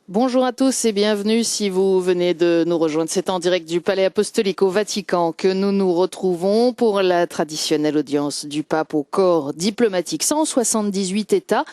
Bonjour à tous et bienvenue si vous venez de nous rejoindre. C'est en direct du Palais Apostolique au Vatican que nous nous retrouvons pour la traditionnelle audience du pape au corps diplomatique. 178 États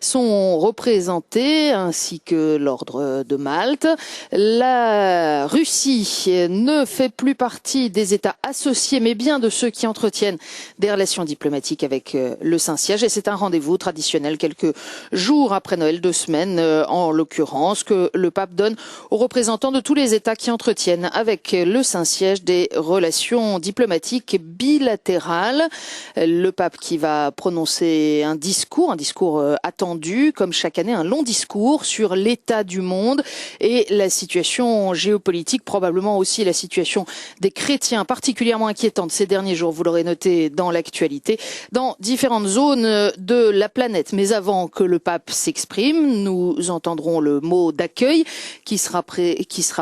sont représentés ainsi que l'ordre de Malte. La Russie ne fait plus partie des États associés mais bien de ceux qui entretiennent des relations diplomatiques avec le Saint-Siège et c'est un rendez-vous traditionnel quelques jours après Noël, 2 semaines en l'occurrence, que le pape donne aux représentants de tous les États qui entretiennent avec le Saint-Siège des relations diplomatiques bilatérales. Le pape qui va prononcer un discours attendu, comme chaque année, un long discours sur l'état du monde et la situation géopolitique, probablement aussi la situation des chrétiens, particulièrement inquiétante ces derniers jours, vous l'aurez noté dans l'actualité, dans différentes zones de la planète. Mais avant que le pape s'exprime, nous entendrons le mot d'accueil qui sera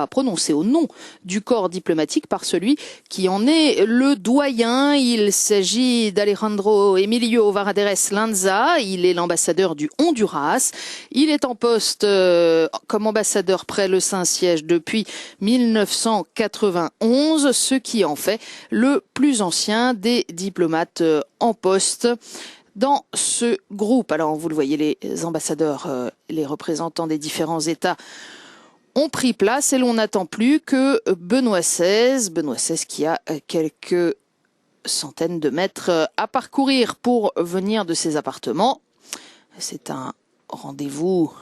prononcé au nom du corps diplomatique par celui qui en est le doyen. Il s'agit d'Alejandro Emilio Varaderes Lanza. Il est l'ambassadeur du Honduras. Il est en poste comme ambassadeur près le Saint-Siège depuis 1991, ce qui en fait le plus ancien des diplomates en poste dans ce groupe. Alors vous le voyez, les ambassadeurs, les représentants des différents États ont pris place et l'on n'attend plus que Benoît XVI qui a quelques centaines de mètres à parcourir pour venir de ses appartements. C'est un rendez-vous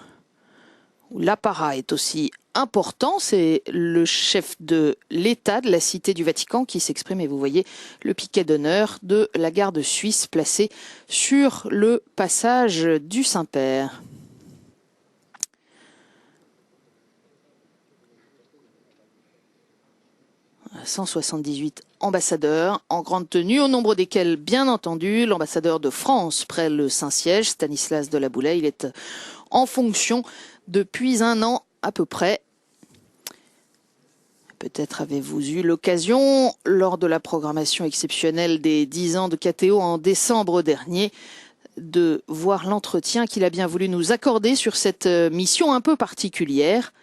où l'apparat est aussi important. C'est le chef de l'État de la Cité du Vatican qui s'exprime et vous voyez le piquet d'honneur de la garde suisse placé sur le passage du Saint-Père. « 178 ambassadeurs en grande tenue, au nombre desquels, bien entendu, l'ambassadeur de France près le Saint-Siège, Stanislas de la Boulaye. Il est en fonction depuis un an à peu près. Peut-être avez-vous eu l'occasion, lors de la programmation exceptionnelle des 10 ans de KTO en décembre dernier, de voir l'entretien qu'il a bien voulu nous accorder sur cette mission un peu particulière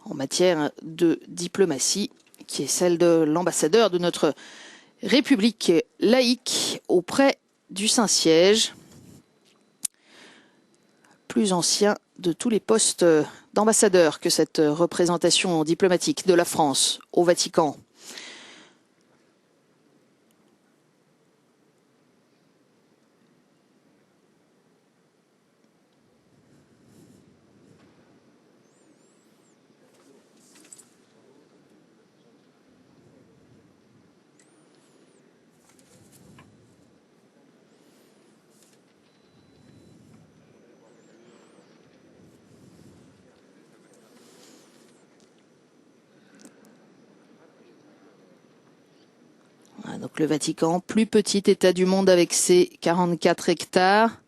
en matière de diplomatie, qui est celle de l'ambassadeur de notre République laïque auprès du Saint-Siège, plus ancien de tous les postes d'ambassadeur que cette représentation diplomatique de la France au Vatican. Donc le Vatican, plus petit État du monde avec ses 44 hectares,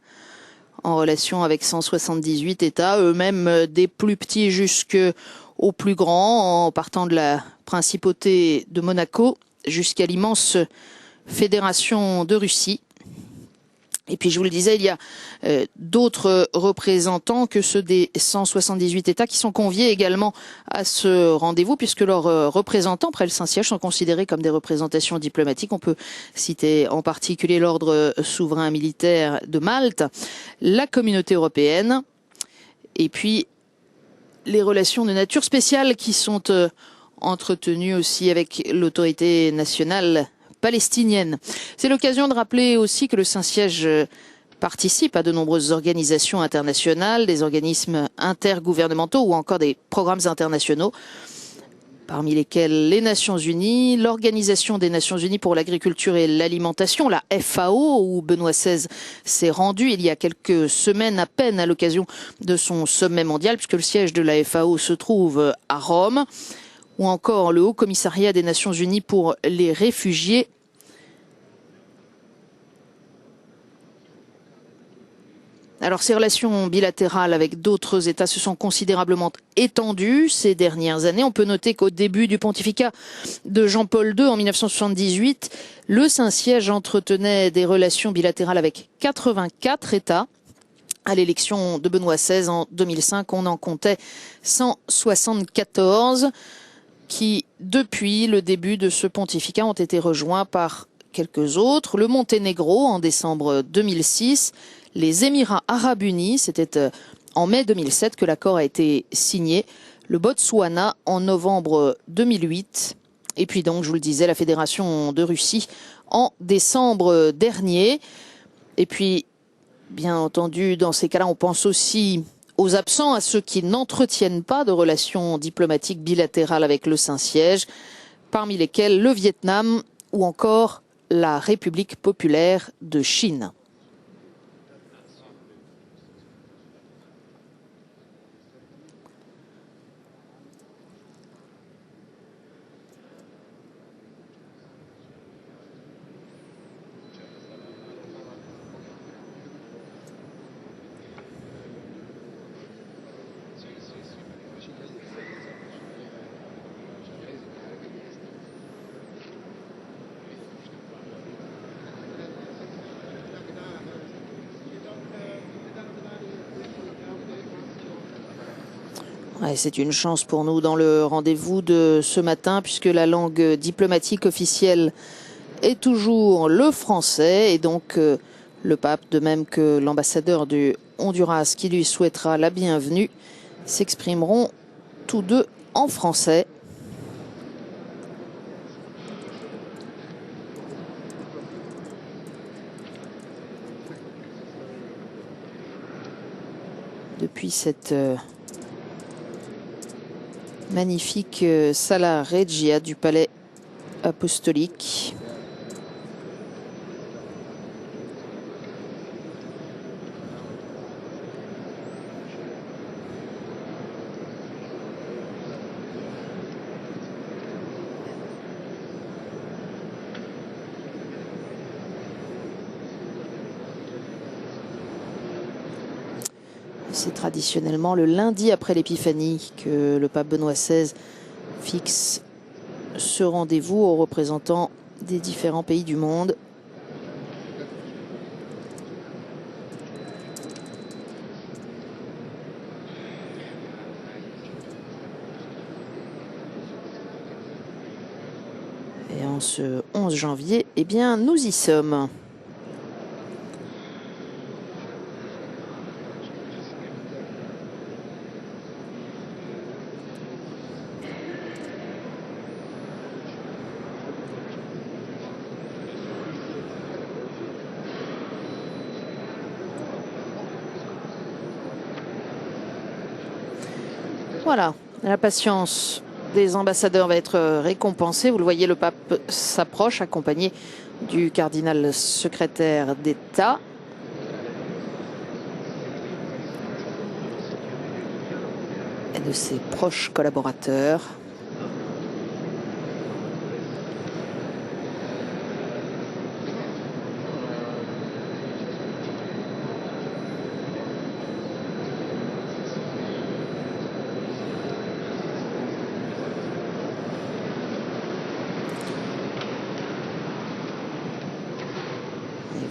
en relation avec 178 États, eux-mêmes des plus petits jusqu'aux plus grands, en partant de la principauté de Monaco jusqu'à l'immense fédération de Russie. Et puis je vous le disais, il y a d'autres représentants que ceux des 178 États qui sont conviés également à ce rendez-vous, puisque leurs représentants près le Saint-Siège sont considérés comme des représentations diplomatiques. On peut citer en particulier l'ordre souverain militaire de Malte, la communauté européenne, et puis les relations de nature spéciale qui sont entretenues aussi avec l'autorité nationale palestinienne. C'est l'occasion de rappeler aussi que le Saint-Siège participe à de nombreuses organisations internationales, des organismes intergouvernementaux ou encore des programmes internationaux, parmi lesquels les Nations Unies, l'Organisation des Nations Unies pour l'agriculture et l'alimentation, la FAO, où Benoît XVI s'est rendu il y a quelques semaines à peine à l'occasion de son sommet mondial, puisque le siège de la FAO se trouve à Rome, ou encore le Haut Commissariat des Nations Unies pour les réfugiés. Alors ces relations bilatérales avec d'autres États se sont considérablement étendues ces dernières années. On peut noter qu'au début du pontificat de Jean-Paul II en 1978, le Saint-Siège entretenait des relations bilatérales avec 84 États. À l'élection de Benoît XVI en 2005, on en comptait 174 qui, depuis le début de ce pontificat, ont été rejoints par quelques autres. Le Monténégro en décembre 2006, les Émirats arabes unis, c'était en mai 2007 que l'accord a été signé, le Botswana en novembre 2008, et puis donc, je vous le disais, la Fédération de Russie en décembre dernier. Et puis, bien entendu, dans ces cas-là, on pense aussi aux absents, à ceux qui n'entretiennent pas de relations diplomatiques bilatérales avec le Saint-Siège, parmi lesquels le Vietnam ou encore la République populaire de Chine. Ouais, c'est une chance pour nous dans le rendez-vous de ce matin, puisque la langue diplomatique officielle est toujours le français, et donc le pape, de même que l'ambassadeur du Honduras qui lui souhaitera la bienvenue, s'exprimeront tous deux en français. Depuis cette magnifique Sala Regia du palais apostolique. C'est traditionnellement le lundi après l'Épiphanie que le pape Benoît XVI fixe ce rendez-vous aux représentants des différents pays du monde. Et en ce 11 janvier, eh bien, nous y sommes. Voilà, la patience des ambassadeurs va être récompensée. Vous le voyez, le pape s'approche, accompagné du cardinal secrétaire d'État. Et de ses proches collaborateurs.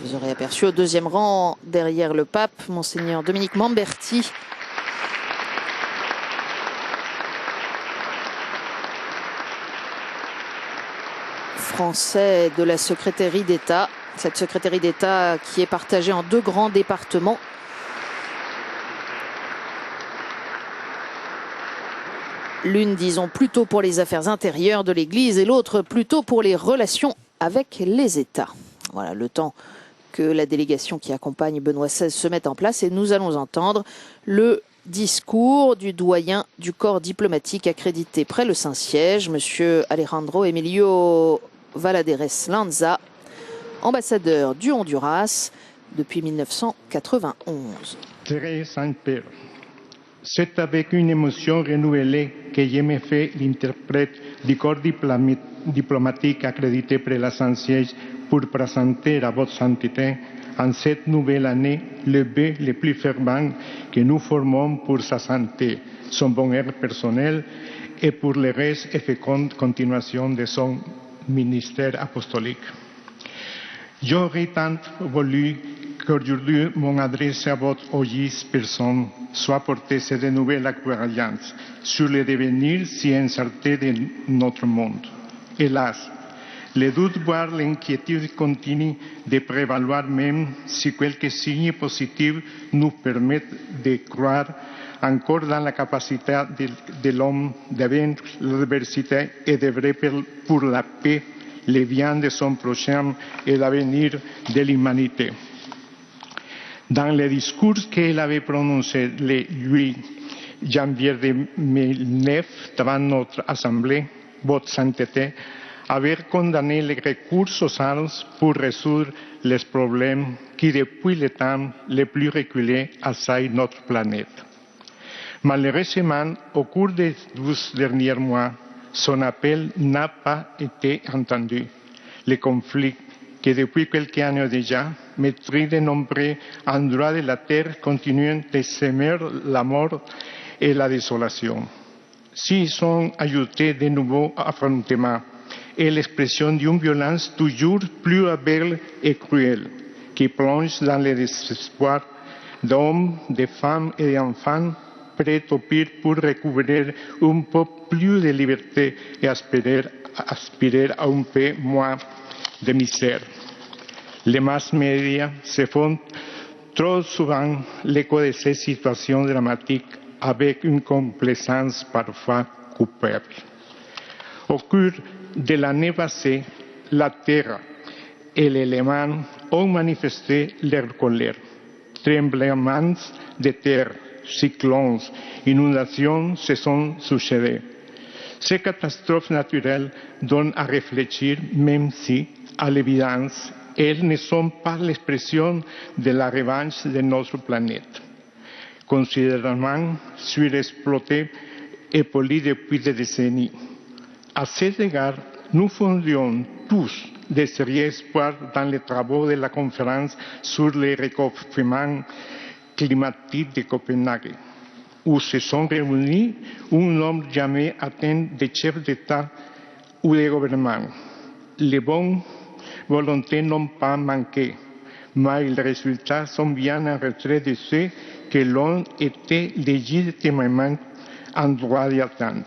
Vous aurez aperçu au deuxième rang, derrière le pape, Monseigneur Dominique Mamberti. Français de la secrétaire d'État. Cette secrétaire d'État qui est partagée en deux grands départements. L'une, disons, plutôt pour les affaires intérieures de l'Église et l'autre plutôt pour les relations avec les États. Voilà, le temps que la délégation qui accompagne Benoît XVI se mette en place, et nous allons entendre le discours du doyen du corps diplomatique accrédité près le Saint-Siège, M. Alejandro Emilio Valaderes Lanza, ambassadeur du Honduras depuis 1991. Très Saint-Père, c'est avec une émotion renouvelée que je me fais l'interprète du corps diplomatique accrédité près le Saint-Siège pour présenter à votre sainteté, en cette nouvelle année, le vœu le plus fervent que nous formons pour sa santé, son bonheur personnel et pour le reste et féconde continuation de son ministère apostolique. J'aurais tant voulu qu'aujourd'hui mon adresse à votre auguste personne soit portée sur de nouvelles expériences sur le devenir si incertain de notre monde. Hélas, le doute, voire l'inquiétude continue de prévaloir même si quelques signes positifs nous permettent de croire encore dans la capacité de l'homme de vaincre l'adversité et d'œuvrer pour la paix, le bien de son prochain et l'avenir de l'humanité. Dans le discours qu'elle avait prononcé le 8 janvier 2009 devant notre Assemblée, votre sainteté avait condamné les recours aux armes pour résoudre les problèmes qui, depuis le temps les plus reculés, assaillent notre planète. Malheureusement, au cours des 12 derniers mois, son appel n'a pas été entendu. Le conflit que depuis quelques années déjà meurtrit de nombreux endroits de la Terre continue de semer la mort et la désolation. S'y sont ajoutés de nouveaux affrontements et l'expression d'une violence toujours plus aveugle et cruelle, qui plonge dans le désespoir d'hommes, de femmes et d'enfants prêts au pire pour recouvrir un peu plus de liberté et aspirer à un peu moins de misère. Les masses médias se font trop souvent l'écho de ces situations dramatiques avec une complaisance parfois coupable. Au cours de l'année passée, la Terre et l'élément ont manifesté leur colère. Tremblements de terre, cyclones, inondations se sont succédés. Ces catastrophes naturelles donnent à réfléchir, même si, à l'évidence, elles ne sont pas l'expression de la revanche de notre planète, considérablement surexploitée et polluée depuis des décennies. À cet égard, nous fondions tous de sérieux espoirs dans les travaux de la conférence sur le réchauffement climatique de Copenhague, où se sont réunis un nombre jamais atteint de chefs d'État ou de gouvernement. Les bonnes volontés n'ont pas manqué, mais les résultats sont bien en retrait de ceux que l'on était légitimement en droit d'attendre.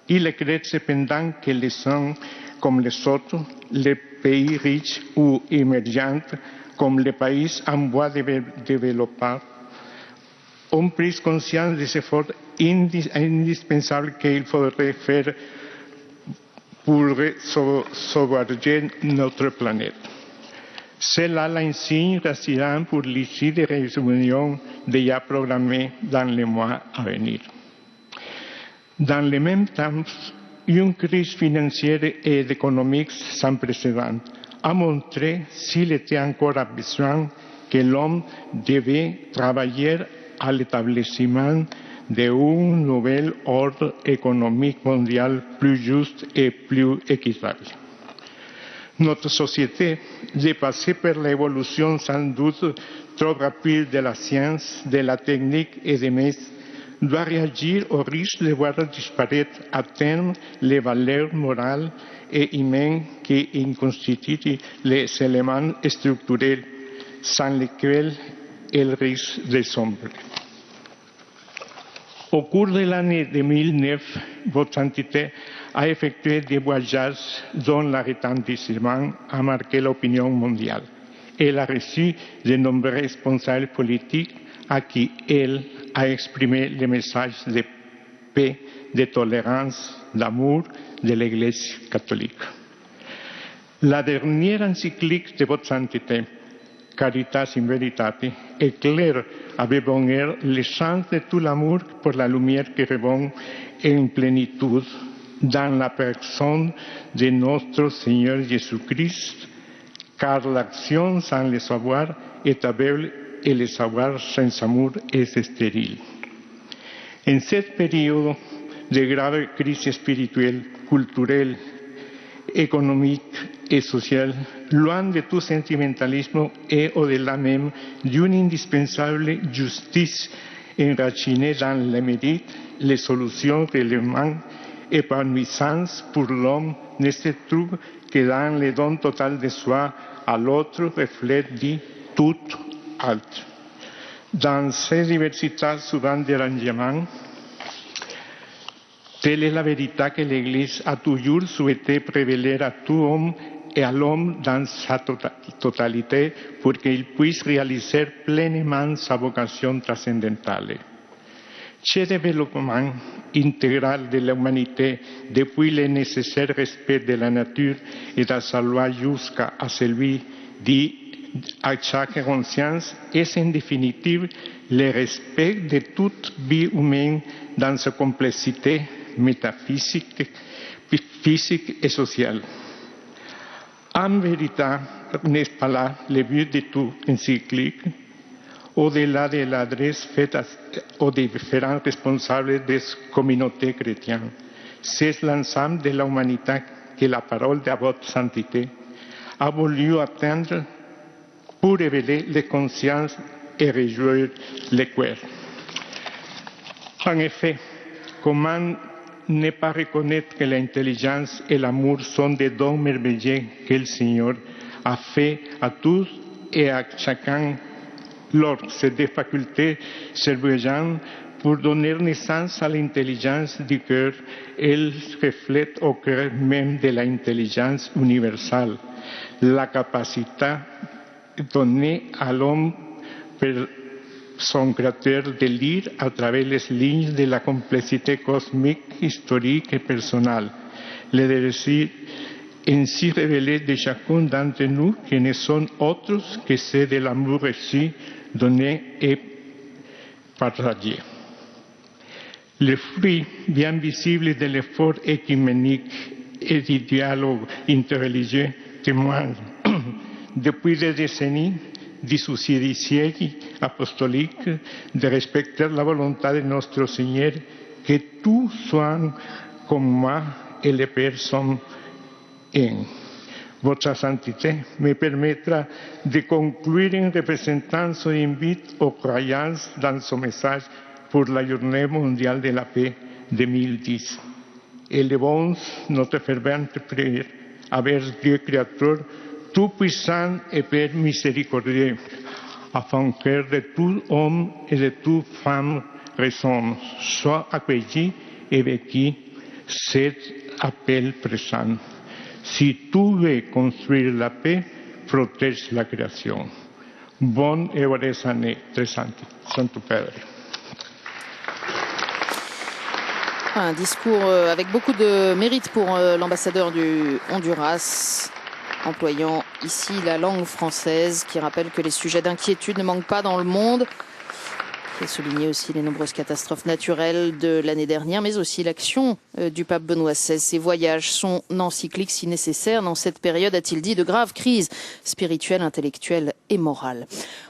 Il est clair cependant que les uns comme les autres, les pays riches ou émergents, comme les pays en voie de développement, ont pris conscience des efforts indispensables qu'il faudrait faire pour sauvegarder notre planète. C'est là l'insigne rassurant pour l'issue des réunions déjà programmées dans les mois à venir. Dans le même temps, une crise financière et économique sans précédent a montré, s'il était encore besoin, que l'homme devait travailler à l'établissement d'un nouvel ordre économique mondial plus juste et plus équitable. Notre société, dépassée par l'évolution sans doute trop rapide de la science, de la technique et des métiers, doit réagir au risque de voir disparaître à terme les valeurs morales et humaines qui en constituent les éléments structurels sans lesquels elle risque de sombrer. Au cours de l'année 2009, votre entité a effectué des voyages dont le retentissement a marqué l'opinion mondiale. Elle a reçu de nombreux responsables politiques à qui elle a exprimé les messages de paix, de tolérance, d'amour de l'Église catholique. La dernière encyclique de votre sainteté, Caritas in Veritate, éclaire avec bonheur le sens de tout l'amour pour la lumière qui répond en plénitude dans la personne de notre Seigneur Jésus-Christ, car l'action sans le savoir est aveugle et le savoir sans amour est stérile. En cette période de grave crise spirituelle, culturelle, économique et sociale, loin de tout sentimentalisme et au-delà même d'une indispensable justice enracinée dans le mérite, les solutions réellement épanouissance pour l'homme ne se trouve que dans le don total de soi à l'autre, reflète dit tout autre. Dans ces diversités souvent dérangements, telle est la vérité que l'Église a toujours souhaité révéler à tout homme et à l'homme dans sa totalité pour qu'il puisse réaliser pleinement sa vocation transcendantale. Ce développement intégral de l'humanité, depuis le nécessaire respect de la nature et de sa loi jusqu'à celui dit à chaque conscience, est en définitive le respect de toute vie humaine dans sa complexité métaphysique, physique et sociale. En vérité, n'est-ce pas là le but de toute encyclique, au-delà de l'adresse faite aux différents responsables des communautés chrétiennes? C'est l'ensemble de l'humanité que la parole de votre sainteté a voulu atteindre pour révéler les consciences et réjouir les cœurs. En effet, comment ne pas reconnaître que l'intelligence et l'amour sont des dons merveilleux que le Seigneur a fait à tous et à chacun lors de ces deux facultés serviront pour donner naissance à l'intelligence du cœur. Elle reflète au cœur même de l'intelligence universelle la capacité donnée à l'homme par son créateur de lire à travers les lignes de la complexité cosmique, historique et personnelle, les récits ainsi révélés de chacun d'entre nous qui ne sont autres que ceux de l'amour reçu, donné et partagé. Le fruit bien visible de l'effort écuménique et du dialogue interreligieux témoigne depuis des décennies du souci du siècle apostolique de respecter la volonté de notre Seigneur, que tous soient comme moi et les Pères sont un. Votre sainteté me permettra de conclure en représentant son invite aux croyances dans son message pour la Journée mondiale de la paix 2010. Élevons notre fervente prière envers Dieu Créateur, tout-puissant et Père miséricordieux, afin que de tout homme et de toute femme raison soit accueilli et vécu cet appel présent. Si tu veux construire la paix, protège la création. Bonne et heureuse année, très Saint Père. Un discours avec beaucoup de mérite pour l'ambassadeur du Honduras, employant ici la langue française, qui rappelle que les sujets d'inquiétude ne manquent pas dans le monde. Il a souligné aussi les nombreuses catastrophes naturelles de l'année dernière, mais aussi l'action du pape Benoît XVI. Ses voyages sont encycliques si nécessaires dans cette période, a-t-il dit, de graves crises spirituelles, intellectuelles et morales.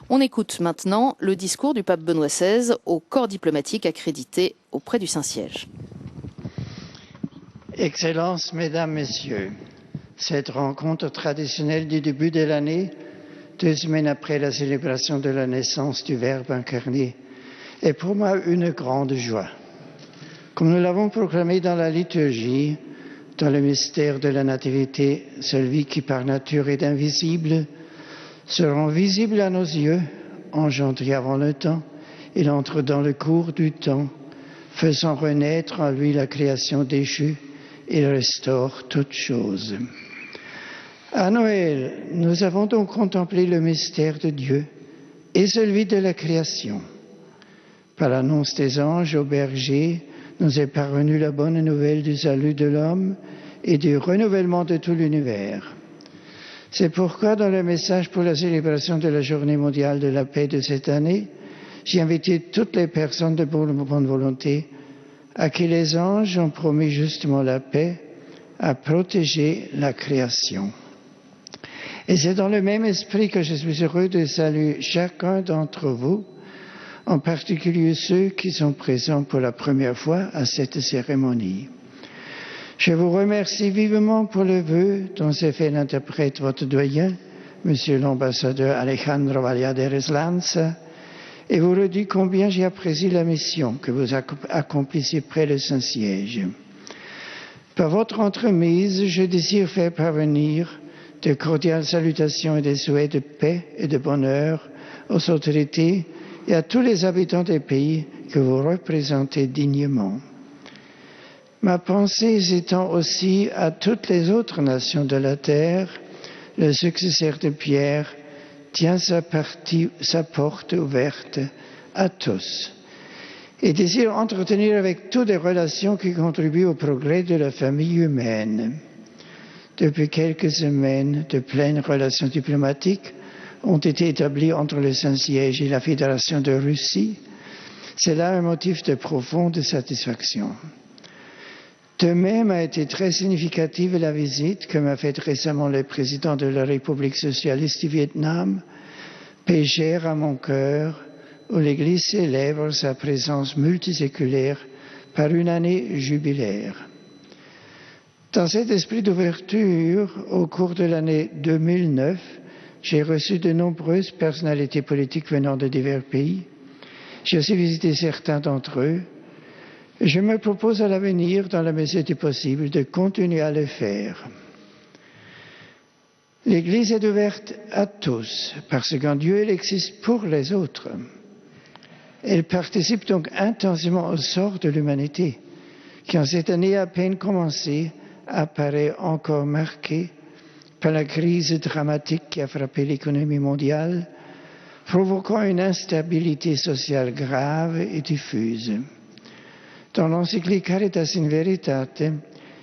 On écoute maintenant le discours du pape Benoît XVI au corps diplomatique accrédité auprès du Saint-Siège. Excellences, Mesdames, Messieurs, cette rencontre traditionnelle du début de l'année, 2 semaines après la célébration de la naissance du Verbe incarné, est pour moi une grande joie. Comme nous l'avons proclamé dans la liturgie, dans le mystère de la Nativité, celui qui par nature est invisible, se rend visible à nos yeux, engendré avant le temps, il entre dans le cours du temps, faisant renaître en lui la création déchue, il restaure toutes choses. À Noël, nous avons donc contemplé le mystère de Dieu et celui de la création. Par l'annonce des anges aux bergers, nous est parvenue la bonne nouvelle du salut de l'homme et du renouvellement de tout l'univers. C'est pourquoi, dans le message pour la célébration de la Journée mondiale de la paix de cette année, j'ai invité toutes les personnes de bonne volonté à qui les anges ont promis justement la paix, à protéger la création. Et c'est dans le même esprit que je suis heureux de saluer chacun d'entre vous, en particulier ceux qui sont présents pour la première fois à cette cérémonie. Je vous remercie vivement pour le vœu dont s'est fait l'interprète votre doyen, Monsieur l'ambassadeur Alejandro Valladares Lanza, et vous redis combien j'ai apprécié la mission que vous accomplissez près du Saint-Siège. Par votre entremise, je désire faire parvenir de cordiales salutations et des souhaits de paix et de bonheur aux autorités et à tous les habitants des pays que vous représentez dignement. Ma pensée s'étend aussi à toutes les autres nations de la terre. Le successeur de Pierre tient sa porte ouverte à tous et désire entretenir avec tous des relations qui contribuent au progrès de la famille humaine. Depuis quelques semaines, de pleines relations diplomatiques ont été établies entre le Saint-Siège et la Fédération de Russie. C'est là un motif de profonde satisfaction. De même a été très significative la visite que m'a faite récemment le président de la République socialiste du Vietnam, paix chère à mon cœur, où l'Église célèbre sa présence multiséculaire par une année jubilaire. Dans cet esprit d'ouverture, au cours de l'année 2009, j'ai reçu de nombreuses personnalités politiques venant de divers pays. J'ai aussi visité certains d'entre eux. Je me propose à l'avenir, dans la mesure du possible, de continuer à le faire. L'Église est ouverte à tous, parce qu'en Dieu, elle existe pour les autres. Elle participe donc intensément au sort de l'humanité, qui en cette année à peine commencée, apparaît encore marquée par la crise dramatique qui a frappé l'économie mondiale, provoquant une instabilité sociale grave et diffuse. Dans l'encyclique Caritas in Veritate,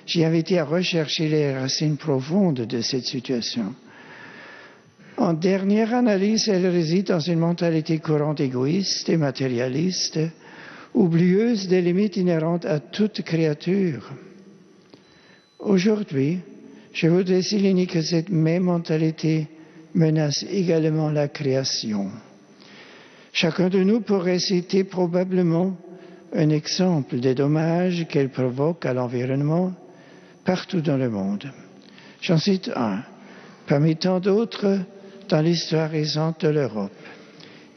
j'ai invité à rechercher les racines profondes de cette situation. En dernière analyse, elle réside dans une mentalité courante égoïste et matérialiste, oublieuse des limites inhérentes à toute créature. Aujourd'hui, je voudrais souligner que cette même mentalité menace également la création. Chacun de nous pourrait citer probablement un exemple des dommages qu'elle provoque à l'environnement partout dans le monde. J'en cite un, parmi tant d'autres dans l'histoire récente de l'Europe.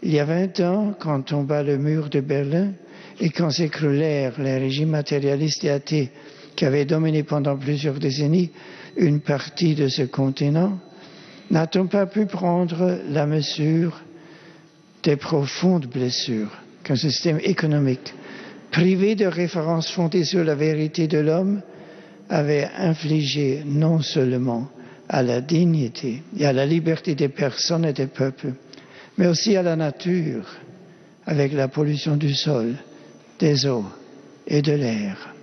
Il y a 20 ans, quand tomba le mur de Berlin et quand s'écroulèrent les régimes matérialistes et athées qui avaient dominé pendant plusieurs décennies une partie de ce continent, n'a-t-on pas pu prendre la mesure des profondes blessures qu'un système économique privé de références fondées sur la vérité de l'homme avait infligé non seulement à la dignité et à la liberté des personnes et des peuples, mais aussi à la nature, avec la pollution du sol, des eaux et de l'air.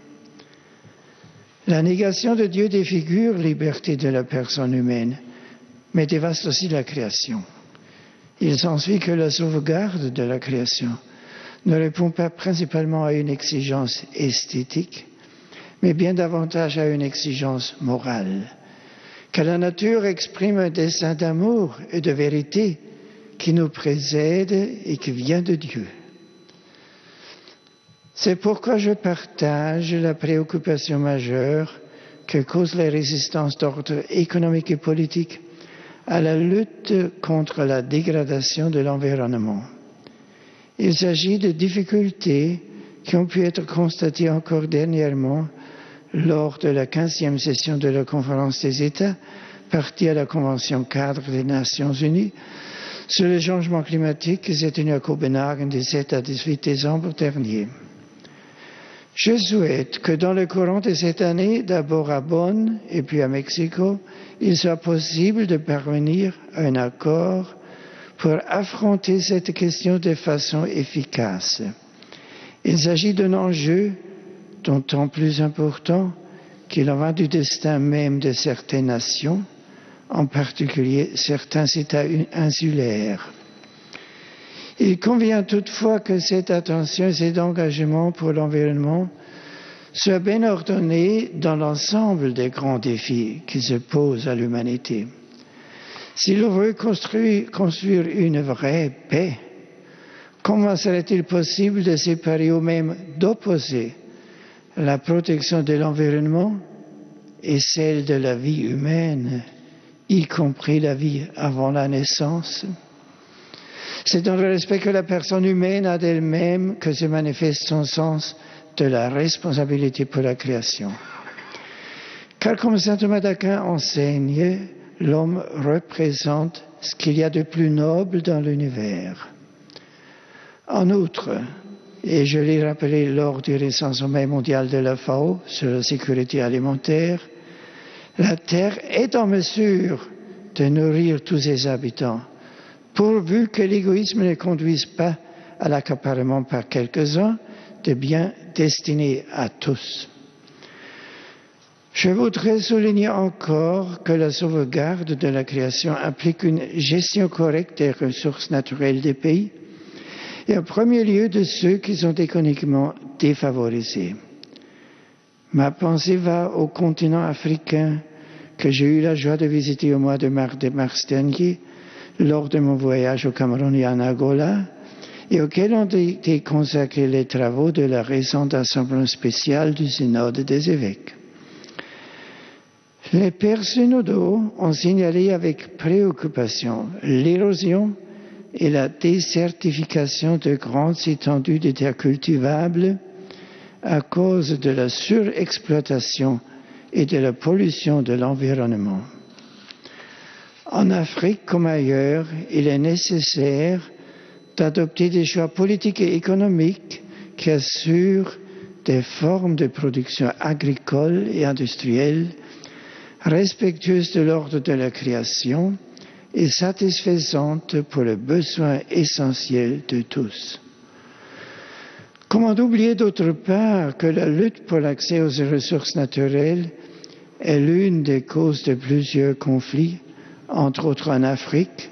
La négation de Dieu défigure la liberté de la personne humaine, mais dévaste aussi la création. Il s'ensuit que la sauvegarde de la création ne répond pas principalement à une exigence esthétique, mais bien davantage à une exigence morale, que la nature exprime un dessein d'amour et de vérité qui nous précède et qui vient de Dieu. C'est pourquoi je partage la préoccupation majeure que causent les résistances d'ordre économique et politique à la lutte contre la dégradation de l'environnement. Il s'agit de difficultés qui ont pu être constatées encore dernièrement lors de la 15e session de la Conférence des États, partie à la Convention cadre des Nations Unies sur le changement climatique qui s'est tenue à Copenhague du 7 à 18 décembre dernier. Je souhaite que dans le courant de cette année, d'abord à Bonn et puis à Mexico, il soit possible de parvenir à un accord pour affronter cette question de façon efficace. Il s'agit d'un enjeu d'autant plus important qu'il en va du destin même de certaines nations, en particulier certains États insulaires. Il convient toutefois que cette attention et cet engagement pour l'environnement soient bien ordonnés dans l'ensemble des grands défis qui se posent à l'humanité. Si l'on veut construire une vraie paix, comment serait-il possible de séparer ou même d'opposer la protection de l'environnement et celle de la vie humaine, y compris la vie avant la naissance? C'est dans le respect que la personne humaine a d'elle-même que se manifeste son sens de la responsabilité pour la création. Car comme saint Thomas d'Aquin enseigne, l'homme représente ce qu'il y a de plus noble dans l'univers. En outre, et je l'ai rappelé lors du récent sommet mondial de la FAO sur la sécurité alimentaire, la Terre est en mesure de nourrir tous ses habitants, pourvu que l'égoïsme ne conduise pas à l'accaparement par quelques-uns de biens destinés à tous. Je voudrais souligner encore que la sauvegarde de la création implique une gestion correcte des ressources naturelles des pays, et en premier lieu de ceux qui sont économiquement défavorisés. Ma pensée va au continent africain que j'ai eu la joie de visiter au mois de mars dernier lors de mon voyage au Cameroun et en Angola, et auquel ont été consacrés les travaux de la récente assemblée spéciale du Synode des évêques. Les pères synodaux ont signalé avec préoccupation l'érosion et la désertification de grandes étendues de terres cultivables à cause de la surexploitation et de la pollution de l'environnement. En Afrique comme ailleurs, il est nécessaire d'adopter des choix politiques et économiques qui assurent des formes de production agricole et industrielle respectueuses de l'ordre de la création et satisfaisantes pour les besoins essentiels de tous. Comment oublier d'autre part que la lutte pour l'accès aux ressources naturelles est l'une des causes de plusieurs conflits, entre autres en Afrique,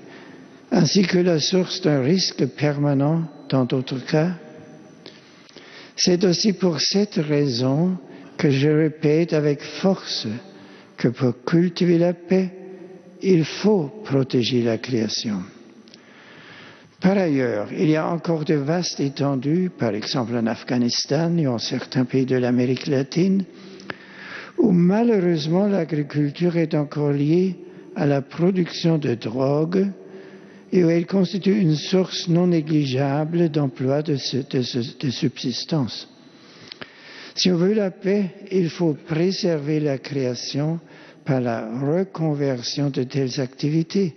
ainsi que la source d'un risque permanent dans d'autres cas? C'est aussi pour cette raison que je répète avec force que pour cultiver la paix, il faut protéger la création. Par ailleurs, il y a encore de vastes étendues, par exemple en Afghanistan et en certains pays de l'Amérique latine, où malheureusement l'agriculture est encore liée à la production de drogue et où elle constitue une source non négligeable d'emplois de subsistance. Si on veut la paix, il faut préserver la création par la reconversion de telles activités.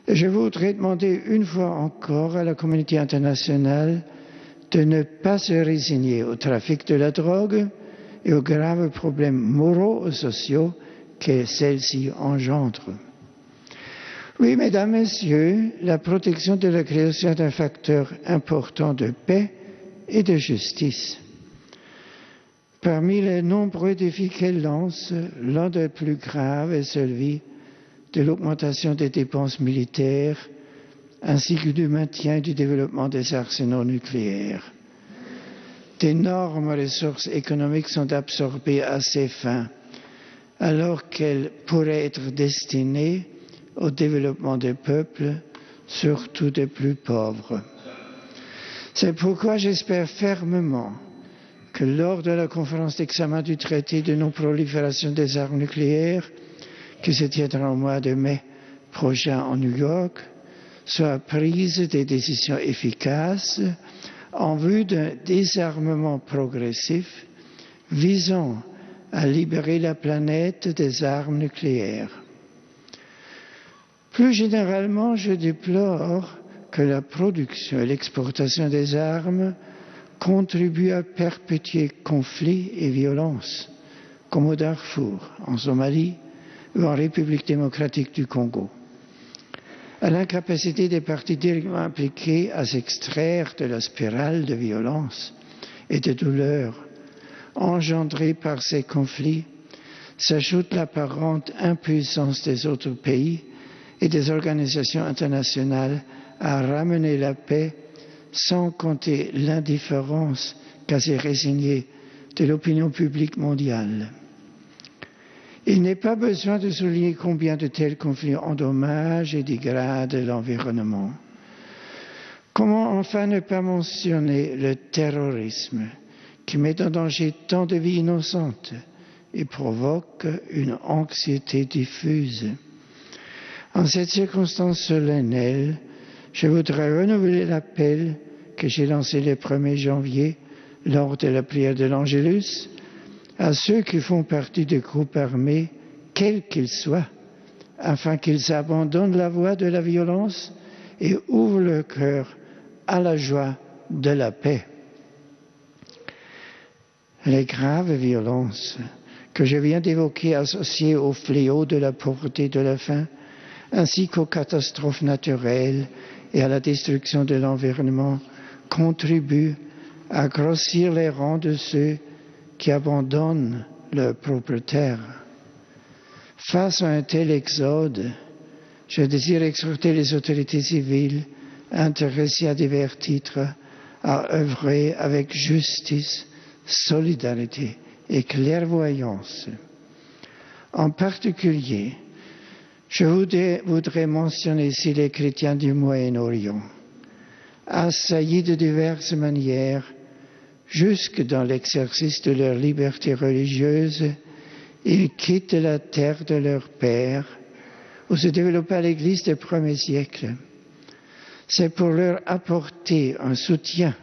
Je voudrais demander une fois encore à la communauté internationale de ne pas se résigner au trafic de la drogue et aux graves problèmes moraux et sociaux que celle-ci engendre. Oui, mesdames, messieurs, la protection de la création est un facteur important de paix et de justice. Parmi les nombreux défis qu'elle lance, l'un des plus graves est celui de l'augmentation des dépenses militaires ainsi que du maintien et du développement des arsenaux nucléaires. D'énormes ressources économiques sont absorbées à ces fins, alors qu'elles pourraient être destinées au développement des peuples, surtout des plus pauvres. C'est pourquoi j'espère fermement que lors de la conférence d'examen du traité de non-prolifération des armes nucléaires, qui se tiendra au mois de mai prochain en New York, soient prises des décisions efficaces en vue d'un désarmement progressif visant à libérer la planète des armes nucléaires. Plus généralement, je déplore que la production et l'exportation des armes contribuent à perpétuer conflits et violences, comme au Darfour, en Somalie ou en République démocratique du Congo, à l'incapacité des parties directement impliquées à s'extraire de la spirale de violence et de douleur engendrée par ces conflits, s'ajoute l'apparente impuissance des autres pays et des organisations internationales à ramener la paix, sans compter l'indifférence quasi résignée de l'opinion publique mondiale. Il n'est pas besoin de souligner combien de tels conflits endommagent et dégradent l'environnement. Comment enfin ne pas mentionner le terrorisme qui met en danger tant de vies innocentes et provoque une anxiété diffuse? En cette circonstance solennelle, je voudrais renouveler l'appel que j'ai lancé le 1er janvier lors de la prière de l'Angélus à ceux qui font partie des groupes armés, quels qu'ils soient, afin qu'ils abandonnent la voie de la violence et ouvrent leur cœur à la joie de la paix. Les graves violences que je viens d'évoquer associées au fléau de la pauvreté et de la faim, ainsi qu'aux catastrophes naturelles et à la destruction de l'environnement, contribuent à grossir les rangs de ceux qui abandonnent leur propre terre. Face à un tel exode, je désire exhorter les autorités civiles intéressées à divers titres à œuvrer avec justice, solidarité et clairvoyance. En particulier, je voudrais mentionner ici les chrétiens du Moyen-Orient, assaillis de diverses manières, jusque dans l'exercice de leur liberté religieuse, ils quittent la terre de leur père, où se développa l'Église des premiers siècles. C'est pour leur apporter un soutien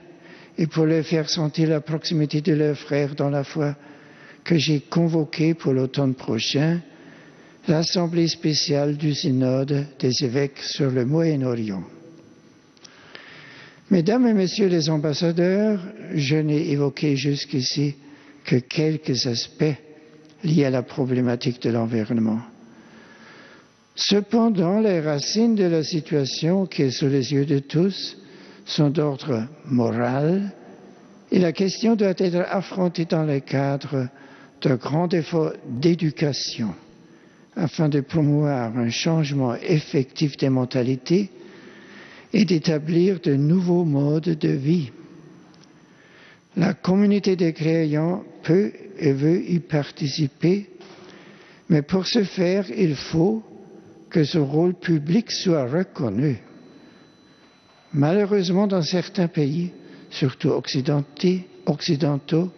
et pour leur faire sentir la proximité de leurs frères dans la foi que j'ai convoqué pour l'automne prochain l'Assemblée spéciale du Synode des évêques sur le Moyen-Orient. Mesdames et Messieurs les ambassadeurs, je n'ai évoqué jusqu'ici que quelques aspects liés à la problématique de l'environnement. Cependant, les racines de la situation qui est sous les yeux de tous sont d'ordre moral et la question doit être affrontée dans le cadre d'un grand effort d'éducation afin de promouvoir un changement effectif des mentalités et d'établir de nouveaux modes de vie. La communauté des croyants peut et veut y participer, mais pour ce faire, il faut que ce rôle public soit reconnu. Malheureusement, dans certains pays, surtout occidentaux,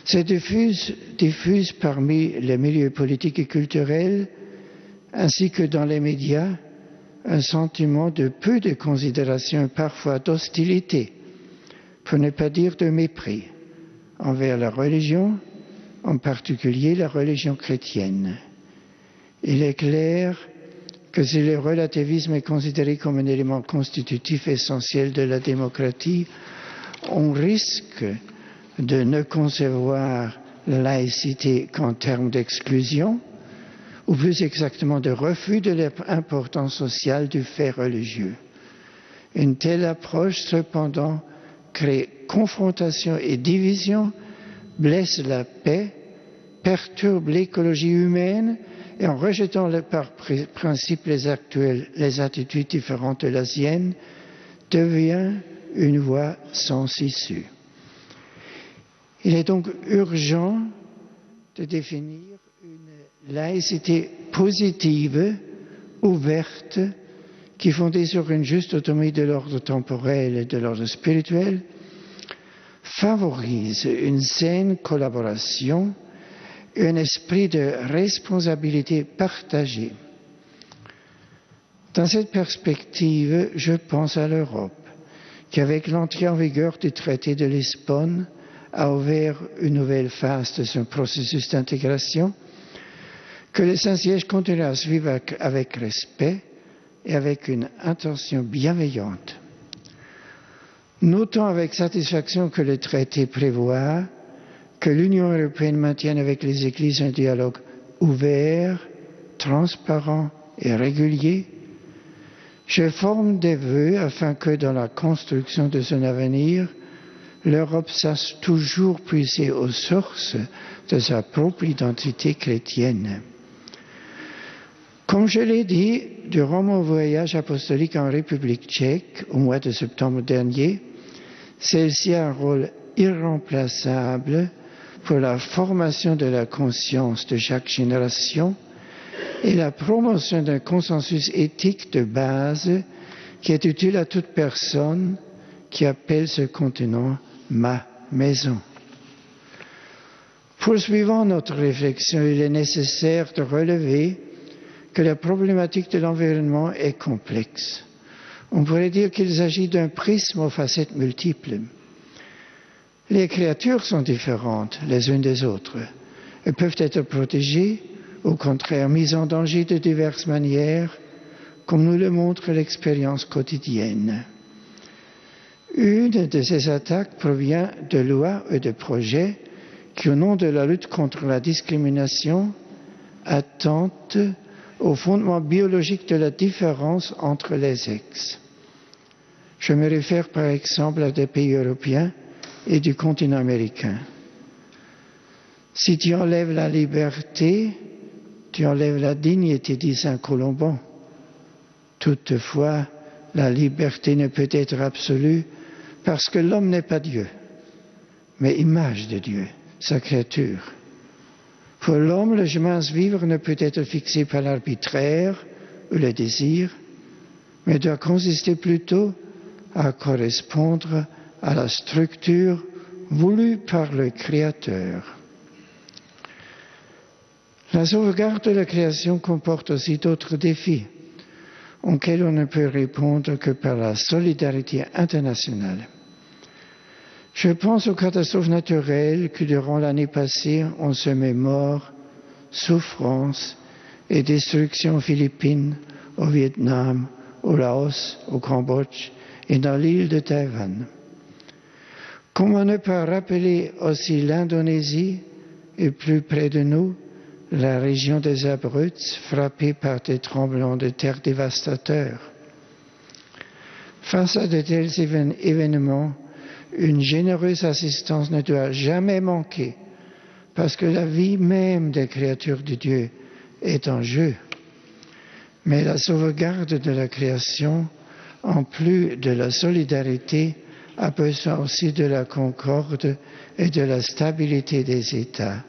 se diffuse parmi les milieux politiques et culturels, ainsi que dans les médias, un sentiment de peu de considération, parfois d'hostilité, pour ne pas dire de mépris, envers la religion, en particulier la religion chrétienne. Il est clair que si le relativisme est considéré comme un élément constitutif essentiel de la démocratie, on risque de ne concevoir la laïcité qu'en termes d'exclusion, ou plus exactement de refus de l'importance sociale du fait religieux. Une telle approche, cependant, crée confrontation et division, blesse la paix, perturbe l'écologie humaine et en rejetant par principe les attitudes différentes de la sienne, devient une voie sans issue. Il est donc urgent de définir une laïcité positive, ouverte, qui, fondée sur une juste autonomie de l'ordre temporel et de l'ordre spirituel, favorise une saine collaboration et un esprit de responsabilité partagée. Dans cette perspective, je pense à l'Europe, qui, avec l'entrée en vigueur du traité de Lisbonne, a ouvert une nouvelle phase de son processus d'intégration, que le Saint-Siège continue à suivre avec respect et avec une intention bienveillante. Notons avec satisfaction que le traité prévoit que l'Union européenne maintienne avec les Églises un dialogue ouvert, transparent et régulier. Je forme des vœux afin que dans la construction de son avenir, l'Europe sache toujours puiser aux sources de sa propre identité chrétienne. Comme je l'ai dit, durant mon voyage apostolique en République tchèque au mois de septembre dernier, celle-ci a un rôle irremplaçable pour la formation de la conscience de chaque génération et la promotion d'un consensus éthique de base qui est utile à toute personne qui appelle ce continent ma maison. Poursuivant notre réflexion, il est nécessaire de relever que la problématique de l'environnement est complexe. On pourrait dire qu'il s'agit d'un prisme aux facettes multiples. Les créatures sont différentes les unes des autres, Elles peuvent être protégées, au contraire mises en danger de diverses manières, comme nous le montre l'expérience quotidienne. Une de ces attaques provient de lois et de projets qui, au nom de la lutte contre la discrimination, attentent au fondement biologique de la différence entre les sexes. Je me réfère par exemple à des pays européens et du continent américain. Si tu enlèves la liberté, tu enlèves la dignité, dit saint Colomban. Toutefois, la liberté ne peut être absolue parce que l'homme n'est pas Dieu, mais image de Dieu, sa créature. Pour l'homme, le chemin à vivre ne peut être fixé par l'arbitraire ou le désir, mais doit consister plutôt à correspondre à la structure voulue par le Créateur. La sauvegarde de la création comporte aussi d'autres défis auxquels on ne peut répondre que par la solidarité internationale. Je pense aux catastrophes naturelles qui, durant l'année passée, ont semé mort, souffrance et destruction aux Philippines, au Vietnam, au Laos, au Cambodge et dans l'île de Taïwan. Comment ne pas rappeler aussi l'Indonésie et plus près de nous, la région des Abruzes frappée par des tremblements de terre dévastateurs. Face à de tels événements, une généreuse assistance ne doit jamais manquer, parce que la vie même des créatures de Dieu est en jeu. Mais la sauvegarde de la création, en plus de la solidarité, a besoin aussi de la concorde et de la stabilité des États.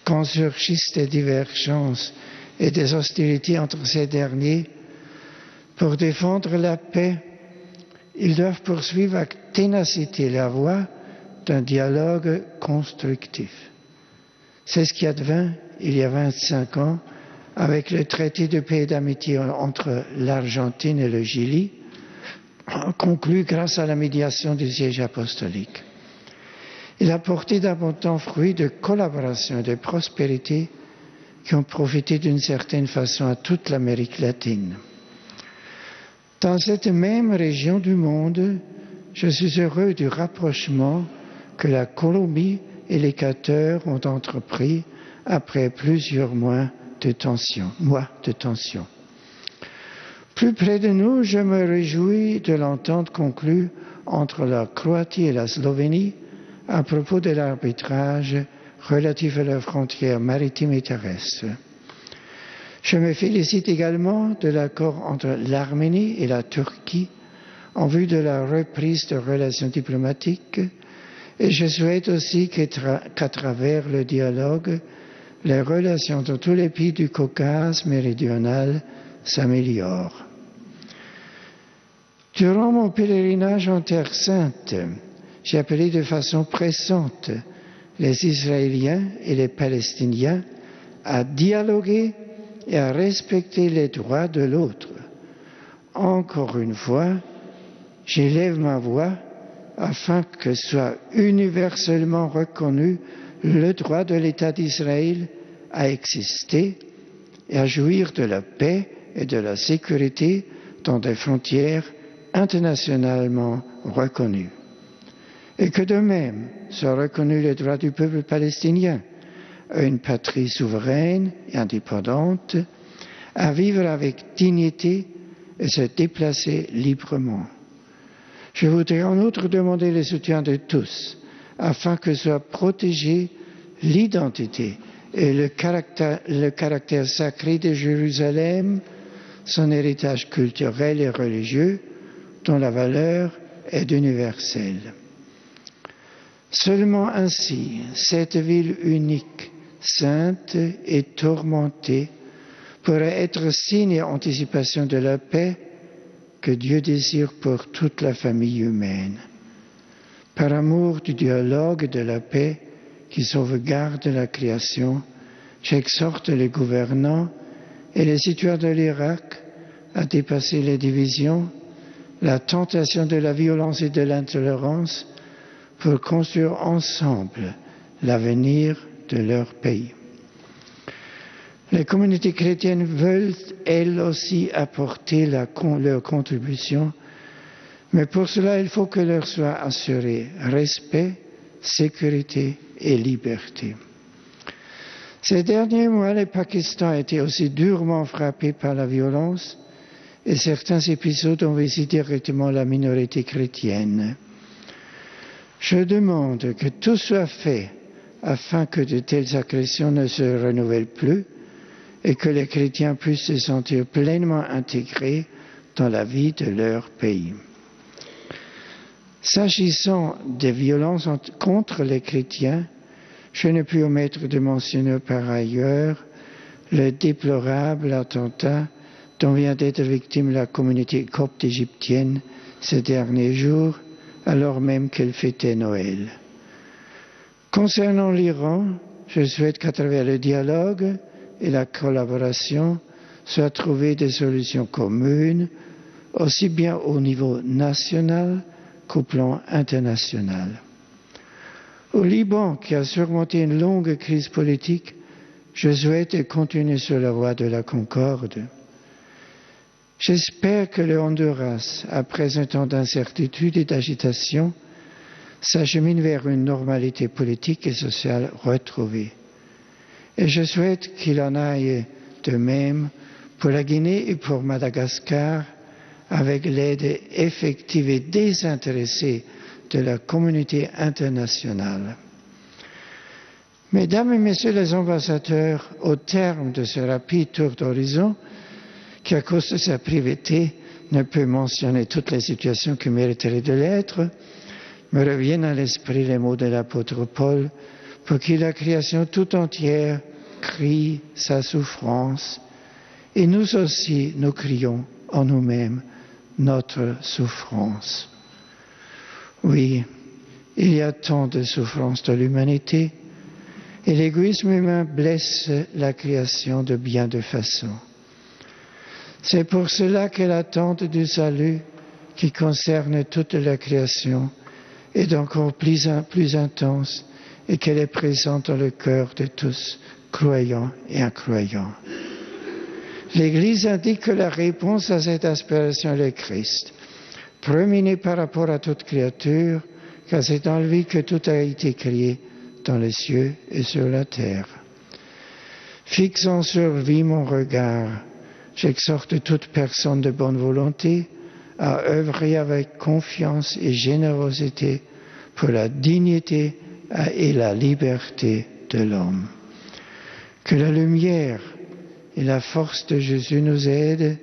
Quand surgissent des divergences et des hostilités entre ces derniers, pour défendre la paix, ils doivent poursuivre avec ténacité la voie d'un dialogue constructif. C'est ce qui advint il y a 25 ans avec le traité de paix et d'amitié entre l'Argentine et le Chili, conclu grâce à la médiation du siège apostolique. Il a porté d'abondants fruits de collaboration et de prospérité qui ont profité d'une certaine façon à toute l'Amérique latine. Dans cette même région du monde, je suis heureux du rapprochement que la Colombie et l'Équateur ont entrepris après plusieurs mois de tension. Plus près de nous, je me réjouis de l'entente conclue entre la Croatie et la Slovénie à propos de l'arbitrage relatif à leurs frontières maritimes et terrestres. Je me félicite également de l'accord entre l'Arménie et la Turquie en vue de la reprise de relations diplomatiques et je souhaite aussi qu'à travers le dialogue, les relations entre tous les pays du Caucase méridional s'améliorent. Durant mon pèlerinage en Terre Sainte, j'ai appelé de façon pressante les Israéliens et les Palestiniens à dialoguer et à respecter les droits de l'autre. Encore une fois, j'élève ma voix afin que soit universellement reconnu le droit de l'État d'Israël à exister et à jouir de la paix et de la sécurité dans des frontières internationalement reconnues. Et que de même soit reconnu le droit du peuple palestinien à une patrie souveraine et indépendante, à vivre avec dignité et se déplacer librement. Je voudrais en outre demander le soutien de tous afin que soit protégée l'identité et le caractère sacré de Jérusalem, son héritage culturel et religieux, dont la valeur est universelle. Seulement ainsi, cette ville unique, sainte et tourmentée, pourrait être signe et anticipation de la paix que Dieu désire pour toute la famille humaine. Par amour du dialogue et de la paix qui sauvegarde la création, j'exhorte les gouvernants et les citoyens de l'Irak à dépasser les divisions, la tentation de la violence et de l'intolérance pour construire ensemble l'avenir de leur pays. Les communautés chrétiennes veulent, elles aussi, apporter leur contribution, mais pour cela, il faut que leur soit assuré respect, sécurité et liberté. Ces derniers mois, le Pakistan a été aussi durement frappé par la violence et certains épisodes ont visé directement la minorité chrétienne. Je demande que tout soit fait afin que de telles agressions ne se renouvellent plus et que les chrétiens puissent se sentir pleinement intégrés dans la vie de leur pays. S'agissant des violences contre les chrétiens, je ne puis omettre de mentionner par ailleurs le déplorable attentat dont vient d'être victime la communauté copte égyptienne ces derniers jours, alors même qu'elle fêtait Noël. Concernant l'Iran, je souhaite qu'à travers le dialogue et la collaboration soient trouvées des solutions communes, aussi bien au niveau national qu'au plan international. Au Liban, qui a surmonté une longue crise politique, je souhaite continuer sur la voie de la concorde. J'espère que le Honduras, après un temps d'incertitude et d'agitation, s'achemine vers une normalité politique et sociale retrouvée. Et je souhaite qu'il en aille de même pour la Guinée et pour Madagascar, avec l'aide effective et désintéressée de la communauté internationale. Mesdames et Messieurs les ambassadeurs, au terme de ce rapide tour d'horizon, qui à cause de sa privité ne peut mentionner toutes les situations qui mériteraient de l'être, me reviennent à l'esprit les mots de l'apôtre Paul, pour qui la création tout entière crie sa souffrance, et nous aussi nous crions en nous-mêmes notre souffrance. Oui, il y a tant de souffrances de l'humanité, et l'égoïsme humain blesse la création de bien de façons. C'est pour cela que l'attente du salut qui concerne toute la création est encore plus intense et qu'elle est présente dans le cœur de tous, croyants et incroyants. L'Église indique que la réponse à cette aspiration est le Christ, premier-né par rapport à toute créature, car c'est dans lui que tout a été créé, dans les cieux et sur la terre. Fixant sur lui mon regard, j'exhorte toute personne de bonne volonté à œuvrer avec confiance et générosité pour la dignité et la liberté de l'homme. Que la lumière et la force de Jésus nous aident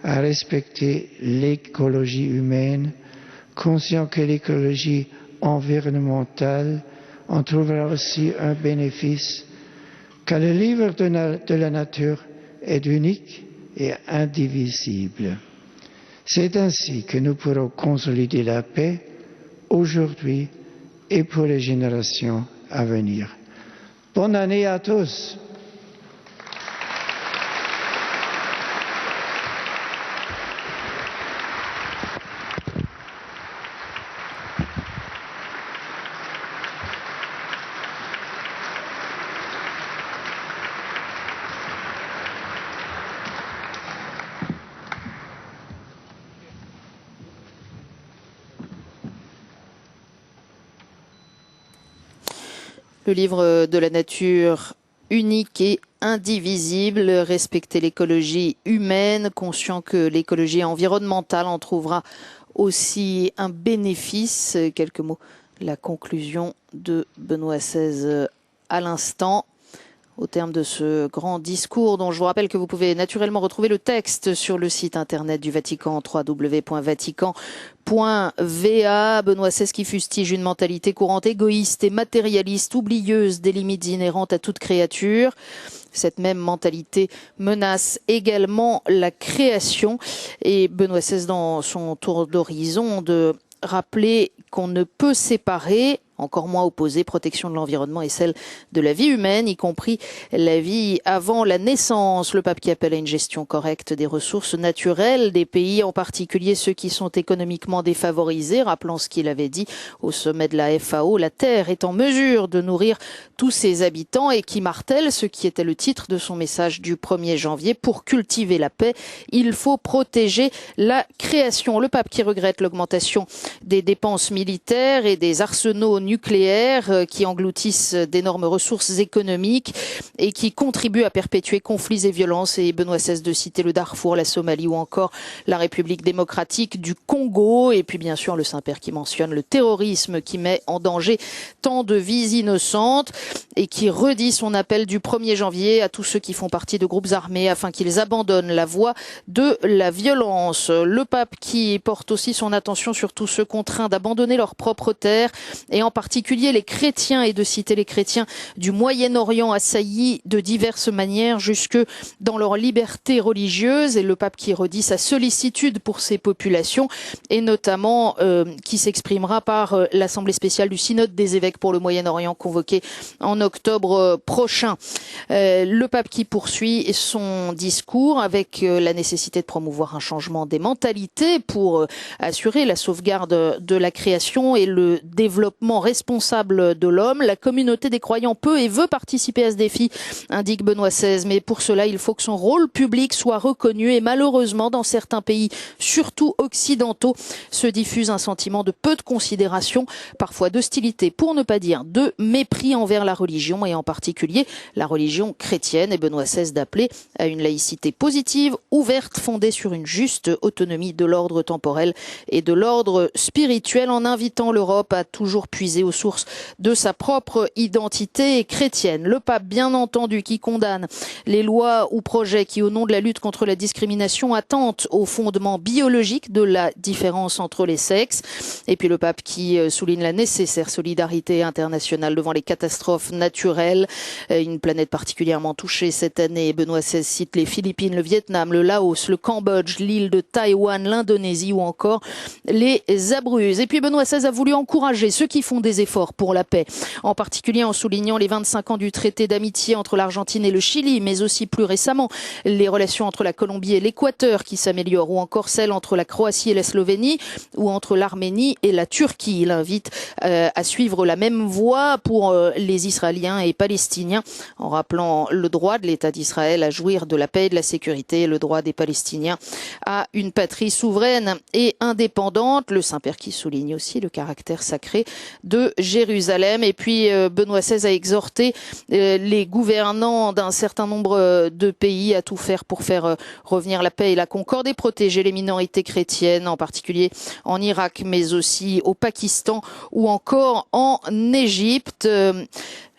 à respecter l'écologie humaine, conscient que l'écologie environnementale en trouvera aussi un bénéfice, car le livre de la nature est unique et indivisible. C'est ainsi que nous pourrons consolider la paix aujourd'hui et pour les générations à venir. Bonne année à tous. Le livre de la nature unique et indivisible, respecter l'écologie humaine, conscient que l'écologie environnementale en trouvera aussi un bénéfice. Quelques mots, la conclusion de Benoît XVI à l'instant. Au terme de ce grand discours, dont je vous rappelle que vous pouvez naturellement retrouver le texte sur le site internet du Vatican, www.vatican.va. Benoît XVI qui fustige une mentalité courante égoïste et matérialiste, oublieuse des limites inhérentes à toute créature. Cette même mentalité menace également la création. Et Benoît XVI, dans son tour d'horizon, de rappeler qu'on ne peut séparer encore moins opposées, protection de l'environnement et celle de la vie humaine, y compris la vie avant la naissance. Le pape qui appelle à une gestion correcte des ressources naturelles des pays, en particulier ceux qui sont économiquement défavorisés, rappelant ce qu'il avait dit au sommet de la FAO, la Terre est en mesure de nourrir tous ses habitants, et qui martèle ce qui était le titre de son message du 1er janvier, pour cultiver la paix, il faut protéger la création. Le pape qui regrette l'augmentation des dépenses militaires et des arsenaux nucléaires qui engloutissent d'énormes ressources économiques et qui contribuent à perpétuer conflits et violences. Et Benoît XVI de citer le Darfour, la Somalie ou encore la République démocratique du Congo. Et puis bien sûr le Saint-Père qui mentionne le terrorisme qui met en danger tant de vies innocentes et qui redit son appel du 1er janvier à tous ceux qui font partie de groupes armés afin qu'ils abandonnent la voie de la violence. Le pape qui porte aussi son attention sur tous ceux contraints d'abandonner leur propre terre, et en particulier les chrétiens, et de citer les chrétiens du Moyen-Orient assaillis de diverses manières jusque dans leur liberté religieuse. Et le pape qui redit sa sollicitude pour ces populations, et notamment qui s'exprimera par l'Assemblée spéciale du Synode des évêques pour le Moyen-Orient convoquée en octobre prochain. Le pape qui poursuit son discours avec la nécessité de promouvoir un changement des mentalités pour assurer la sauvegarde de la création et le développement responsable de l'homme. La communauté des croyants peut et veut participer à ce défi, indique Benoît XVI, mais pour cela il faut que son rôle public soit reconnu, et malheureusement dans certains pays, surtout occidentaux, se diffuse un sentiment de peu de considération, parfois d'hostilité, pour ne pas dire de mépris envers la religion, et en particulier la religion chrétienne. Et Benoît XVI d'appeler à une laïcité positive, ouverte, fondée sur une juste autonomie de l'ordre temporel et de l'ordre spirituel, en invitant l'Europe à toujours puiser aux sources de sa propre identité chrétienne. Le pape, bien entendu, qui condamne les lois ou projets qui, au nom de la lutte contre la discrimination, attentent au fondement biologique de la différence entre les sexes. Et puis le pape qui souligne la nécessaire solidarité internationale devant les catastrophes naturelles. Une planète particulièrement touchée cette année. Benoît XVI cite les Philippines, le Vietnam, le Laos, le Cambodge, l'île de Taïwan, l'Indonésie ou encore les Abruzzes. Et puis Benoît XVI a voulu encourager ceux qui font des efforts pour la paix, en particulier en soulignant les 25 ans du traité d'amitié entre l'Argentine et le Chili, mais aussi plus récemment les relations entre la Colombie et l'Équateur qui s'améliorent, ou encore celles entre la Croatie et la Slovénie, ou entre l'Arménie et la Turquie. Il invite à suivre la même voie pour les Israéliens et Palestiniens, en rappelant le droit de l'État d'Israël à jouir de la paix et de la sécurité, et le droit des Palestiniens à une patrie souveraine et indépendante. Le Saint-Père qui souligne aussi le caractère sacré de Jérusalem. Et puis Benoît XVI a exhorté les gouvernants d'un certain nombre de pays à tout faire pour faire revenir la paix et la concorde et protéger les minorités chrétiennes, en particulier en Irak, mais aussi au Pakistan ou encore en Égypte.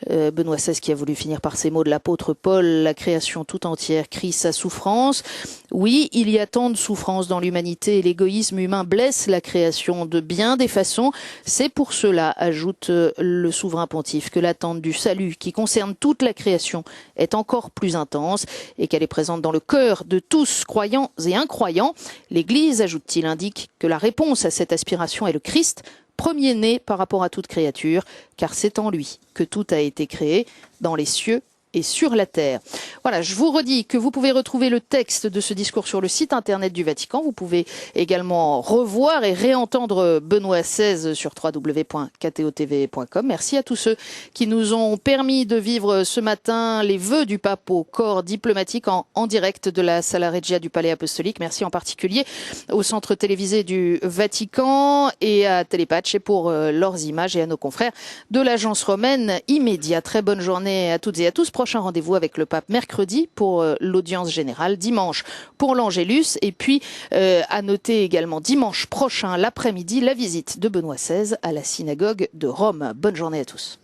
Benoît XVI qui a voulu finir par ces mots de l'apôtre Paul: la création tout entière crie sa souffrance. Oui, il y a tant de souffrance dans l'humanité et l'égoïsme humain blesse la création de bien des façons. C'est pour cela, ajoute le souverain pontife, que l'attente du salut qui concerne toute la création est encore plus intense et qu'elle est présente dans le cœur de tous, croyants et incroyants. L'Église, ajoute-t-il, indique que la réponse à cette aspiration est le Christ, premier-né par rapport à toute créature, car c'est en lui que tout a été créé, dans les cieux et sur la terre. Voilà, je vous redis que vous pouvez retrouver le texte de ce discours sur le site internet du Vatican. Vous pouvez également revoir et réentendre Benoît XVI sur www.ktotv.com. Merci à tous ceux qui nous ont permis de vivre ce matin les vœux du pape au corps diplomatique en direct de la Sala Regia du Palais Apostolique. Merci en particulier au centre télévisé du Vatican et à Telepatch pour leurs images, et à nos confrères de l'agence romaine Immédiat. Très bonne journée à toutes et à tous. Prochain rendez-vous avec le pape mercredi pour l'audience générale, dimanche pour l'Angélus, et puis à noter également dimanche prochain l'après-midi la visite de Benoît XVI à la synagogue de Rome. Bonne journée à tous.